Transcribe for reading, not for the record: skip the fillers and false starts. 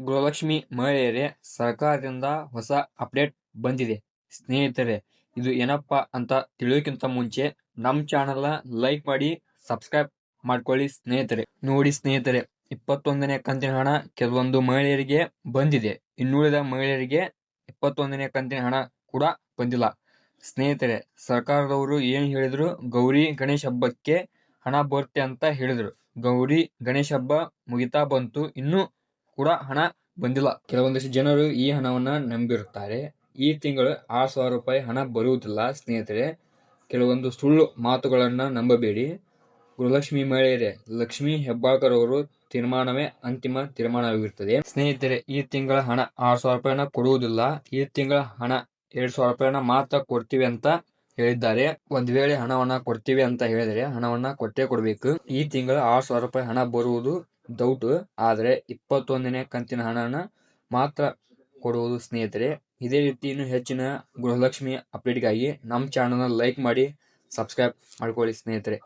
ಗೃಹಲಕ್ಷ್ಮಿ ಮಹಿಳೆಯರೇ, ಸರ್ಕಾರದಿಂದ ಹೊಸ ಅಪ್ಡೇಟ್ ಬಂದಿದೆ ಸ್ನೇಹಿತರೆ. ಇದು ಏನಪ್ಪಾ ಅಂತ ತಿಳಿಯೋಕ್ಕಿಂತ ಮುಂಚೆ ನಮ್ಮ ಚಾನಲ್ನ ಲೈಕ್ ಮಾಡಿ, ಸಬ್ಸ್ಕ್ರೈಬ್ ಮಾಡ್ಕೊಳ್ಳಿ ಸ್ನೇಹಿತರೆ. ನೋಡಿ ಸ್ನೇಹಿತರೆ, 21ನೇ ಕಂತಿನ ಹಣ ಕೆಲವೊಂದು ಮಹಿಳೆಯರಿಗೆ ಬಂದಿದೆ. ಇನ್ನುಳಿದ ಮಹಿಳೆಯರಿಗೆ 21ನೇ ಕಂತಿನ ಹಣ ಕೂಡ ಬಂದಿಲ್ಲ ಸ್ನೇಹಿತರೆ. ಸರ್ಕಾರದವರು ಏನು ಹೇಳಿದ್ರು, ಗೌರಿ ಗಣೇಶ ಹಬ್ಬಕ್ಕೆ ಹಣ ಬರುತ್ತೆ ಅಂತ ಹೇಳಿದ್ರು. ಗೌರಿ ಗಣೇಶ ಹಬ್ಬ ಮುಗಿತಾ ಬಂತು, ಇನ್ನೂ ಕೂಡ ಹಣ ಬಂದಿಲ್ಲ. ಕೆಲವೊಂದಿಷ್ಟು ಜನರು ಈ ಹಣವನ್ನ ನಂಬಿರುತ್ತಾರೆ. ಈ ತಿಂಗಳು 6,000 ರೂಪಾಯಿ ಹಣ ಬರುವುದಿಲ್ಲ ಸ್ನೇಹಿತರೆ. ಕೆಲವೊಂದು ಸುಳ್ಳು ಮಾತುಗಳನ್ನ ನಂಬಬೇಡಿ. ಗೃಹಲಕ್ಷ್ಮಿ ಮಹಿಳೆಯರೇ, ಲಕ್ಷ್ಮೀ ಹೆಬ್ಬಾಳ್ಕರ್ ಅವರು ತೀರ್ಮಾನವೇ ಅಂತಿಮ ತೀರ್ಮಾನವಾಗಿರುತ್ತದೆ ಸ್ನೇಹಿತರೆ. ಈ ತಿಂಗಳ ಹಣ 6,000 ರೂಪಾಯಿನ ಕೊಡುವುದಿಲ್ಲ. ಈ ತಿಂಗಳ ಹಣ 2,000 ರೂಪಾಯಿನ ಮಾತ್ರ ಕೊಡ್ತೀವಿ ಅಂತ ಹೇಳಿದ್ದಾರೆ. ಒಂದ್ ವೇಳೆ ಹಣವನ್ನ ಕೊಡ್ತೀವಿ ಅಂತ ಹೇಳಿದ್ರೆ ಹಣವನ್ನ ಕೊಟ್ಟೇ ಕೊಡ್ಬೇಕು. ಈ ತಿಂಗಳ 6,000 ರೂಪಾಯಿ ಹಣ ಬರುವುದು ಡೌಟ್. ಆದ್ರೆ 21ನೇ ಕಂತಿನ ಹಣನ ಮಾತ್ರ ಕೊಡುವುದು ಸ್ನೇಹಿತರೆ. ಇದೇ ರೀತಿ ಇನ್ನೂ ಹೆಚ್ಚಿನ ಗೃಹಲಕ್ಷ್ಮಿ ಅಪ್ಡೇಟ್ಗಾಗಿ ನಮ್ಮ ಚಾನಲ್ನ ಲೈಕ್ ಮಾಡಿ, ಸಬ್ಸ್ಕ್ರೈಬ್ ಮಾಡ್ಕೊಳ್ಳಿ ಸ್ನೇಹಿತರೆ.